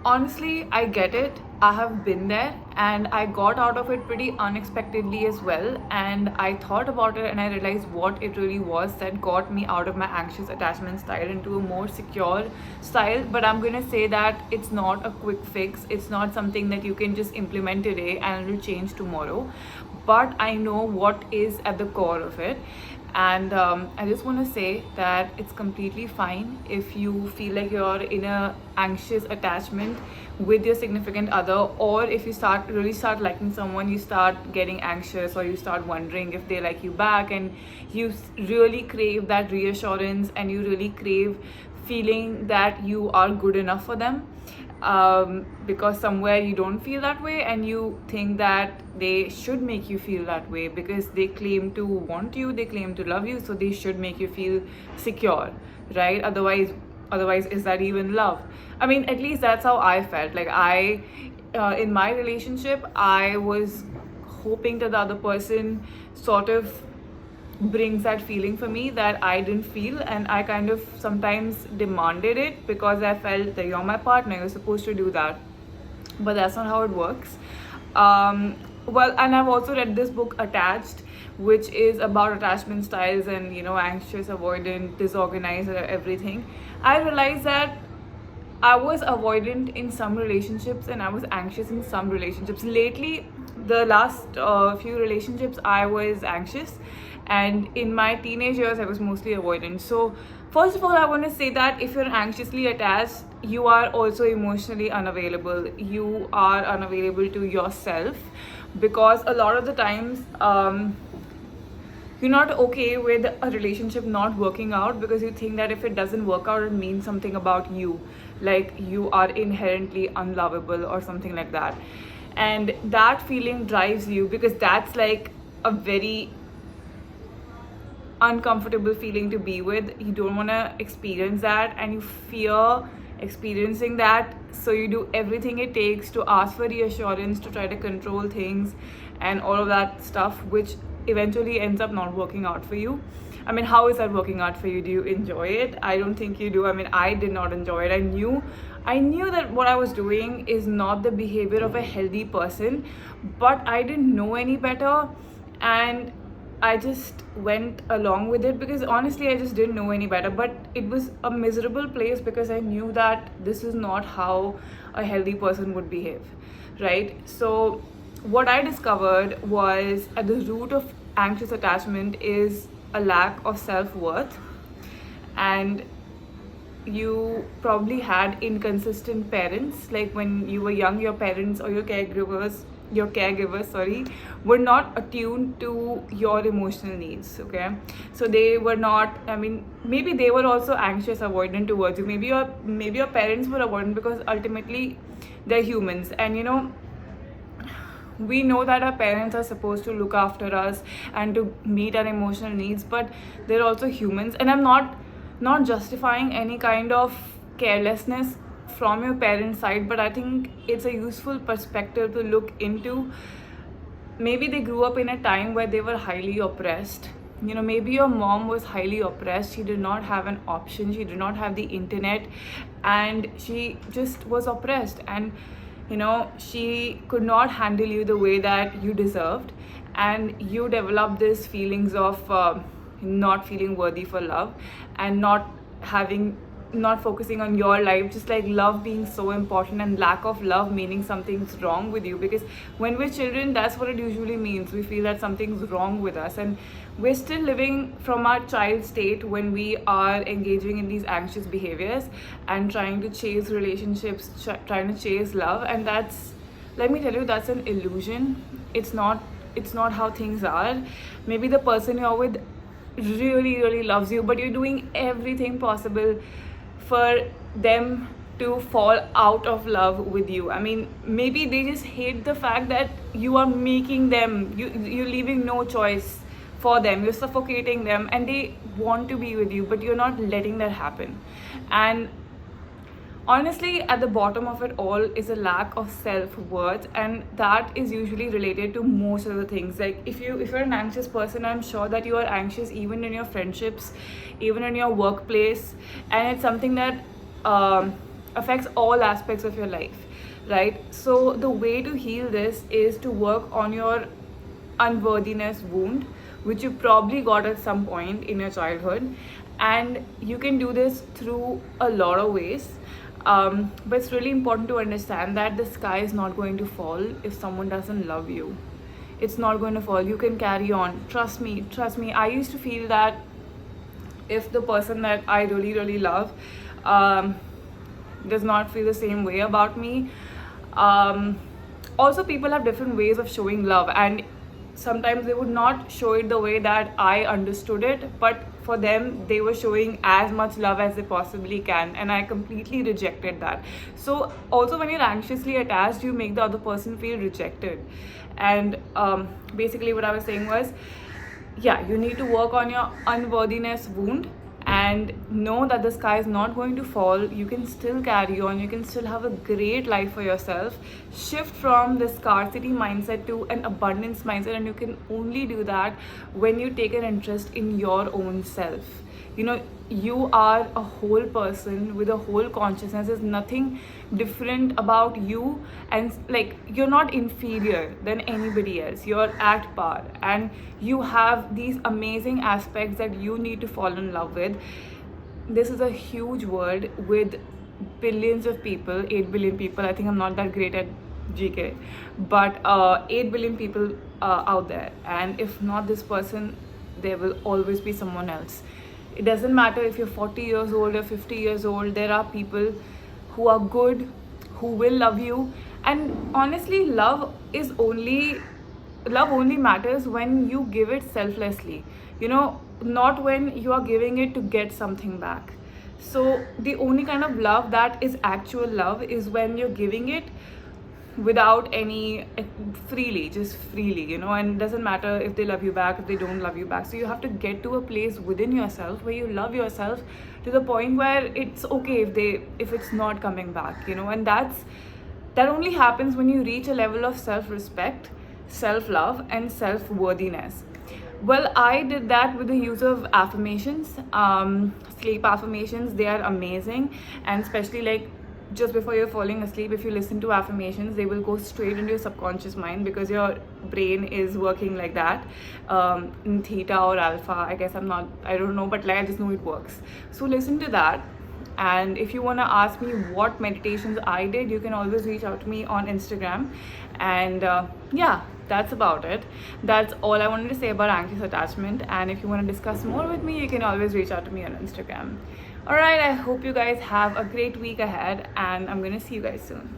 Honestly, I get it. I have been there and I got out of it pretty unexpectedly as well. And I thought about it and I realized what it really was that got me out of my anxious attachment style into a more secure style. But I'm gonna say that it's not a quick fix, it's not something that you can just implement today and it will change tomorrow. But I know what is at the core of it. And I just want to say that it's completely fine if you feel like you're in a anxious attachment with your significant other, or if you start liking someone, you start getting anxious, or you start wondering if they like you back, and you really crave that reassurance and you really crave feeling that you are good enough for them, because somewhere you don't feel that way and you think that they should make you feel that way because they claim to want you, they claim to love you, so they should make you feel secure, right? Otherwise is that even love? I mean, at least that's how I felt. Like I in my relationship, I was hoping that the other person sort of brings that feeling for me that I didn't feel, and I kind of sometimes demanded it because I felt that you're my partner, you're supposed to do that. But that's not how it works. Well, and I've also read this book Attached, which is about attachment styles and anxious, avoidant, disorganized, everything. I realized that I was avoidant in some relationships and I was anxious in some relationships. Lately, the last few relationships, I was anxious, and in my teenage years, I was mostly avoidant. So, first of all, I want to say that if you're anxiously attached, you are also emotionally unavailable. You are unavailable to yourself because a lot of the times, you're not okay with a relationship not working out because you think that if it doesn't work out, it means something about you, like you are inherently unlovable or something like that. And that feeling drives you because that's like a very uncomfortable feeling to be with. You don't want to experience that and you fear experiencing that, so you do everything it takes to ask for reassurance, to try to control things and all of that stuff, which eventually ends up not working out for you. I mean, how is that working out for you? Do you enjoy it? I don't think you do. I mean, I did not enjoy it. I knew that what I was doing is not the behavior of a healthy person, but I didn't know any better, and I just went along with it because honestly, I just didn't know any better. But it was a miserable place because I knew that this is not how a healthy person would behave, right? So, what I discovered was at the root of anxious attachment is a lack of self worth, and you probably had inconsistent parents. Like when you were young, your parents or your caregivers, sorry, were not attuned to your emotional needs. Okay, so they were not, I mean, maybe they were also anxious, avoidant towards you. Maybe your parents were avoidant because ultimately they're humans, and we know that our parents are supposed to look after us and to meet our emotional needs, but they're also humans. And I'm not justifying any kind of carelessness from your parents' side, but I think it's a useful perspective to look into. Maybe they grew up in a time where they were highly oppressed. Maybe your mom was highly oppressed. She did not have an option, she did not have the internet, and she just was oppressed, and she could not handle you the way that you deserved, and you developed these feelings of not feeling worthy for love, and not focusing on your life, just like love being so important and lack of love meaning something's wrong with you. Because when we're children, that's what it usually means. We feel that something's wrong with us, and we're still living from our child state when we are engaging in these anxious behaviors and trying to chase relationships, trying to chase love. And that's, let me tell you, that's an illusion. It's not how things are. Maybe the person you're with really really loves you, but you're doing everything possible for them to fall out of love with you. I mean, maybe they just hate the fact that you are making them, you're leaving no choice for them, you're suffocating them, and they want to be with you, but you're not letting that happen. And honestly, at the bottom of it all is a lack of self-worth, and that is usually related to most of the things. Like if you're an anxious person, I'm sure that you are anxious even in your friendships, even in your workplace, and it's something that affects all aspects of your life, right? So the way to heal this is to work on your unworthiness wound, which you probably got at some point in your childhood. And you can do this through a lot of ways. But it's really important to understand that the sky is not going to fall if someone doesn't love you. It's not going to fall. You can carry on. Trust me, trust me. I used to feel that if the person that I really, really love does not feel the same way about me. Also, people have different ways of showing love, and sometimes they would not show it the way that I understood it, but for them, they were showing as much love as they possibly can, and I completely rejected that. So, also, when you're anxiously attached, you make the other person feel rejected. And basically, what I was saying was, yeah, you need to work on your unworthiness wound and know that the sky is not going to fall. You can still carry on, you can still have a great life for yourself. Shift from the scarcity mindset to an abundance mindset, and you can only do that when you take an interest in your own self. You know, you are a whole person with a whole consciousness. There's nothing different about you, and like, you're not inferior than anybody else. You're at par, and you have these amazing aspects that you need to fall in love with. This is a huge world with billions of people, 8 billion people. I think I'm not that great at GK, but 8 billion people out there, and if not this person, there will always be someone else. It doesn't matter if you're 40 years old or 50 years old, there are people who are good, who will love you. And honestly, love only matters when you give it selflessly, you know, not when you are giving it to get something back. So the only kind of love that is actual love is when you're giving it without any, freely, just freely, you know. And it doesn't matter if they love you back, if they don't love you back. So you have to get to a place within yourself where you love yourself to the point where it's okay if it's not coming back, you know. And that only happens when you reach a level of self-respect, self-love, and self-worthiness. Well, I did that with the use of affirmations, sleep affirmations. They are amazing, and especially like just before you're falling asleep, if you listen to affirmations, they will go straight into your subconscious mind, because your brain is working like that, in theta or alpha. I guess I don't know, but like, I just know it works. So listen to that. And if you want to ask me what meditations I did, you can always reach out to me on Instagram. And yeah, that's about it. That's all I wanted to say about anxious attachment. And if you want to discuss more with me, you can always reach out to me on Instagram. All right, I hope you guys have a great week ahead, and I'm going to see you guys soon.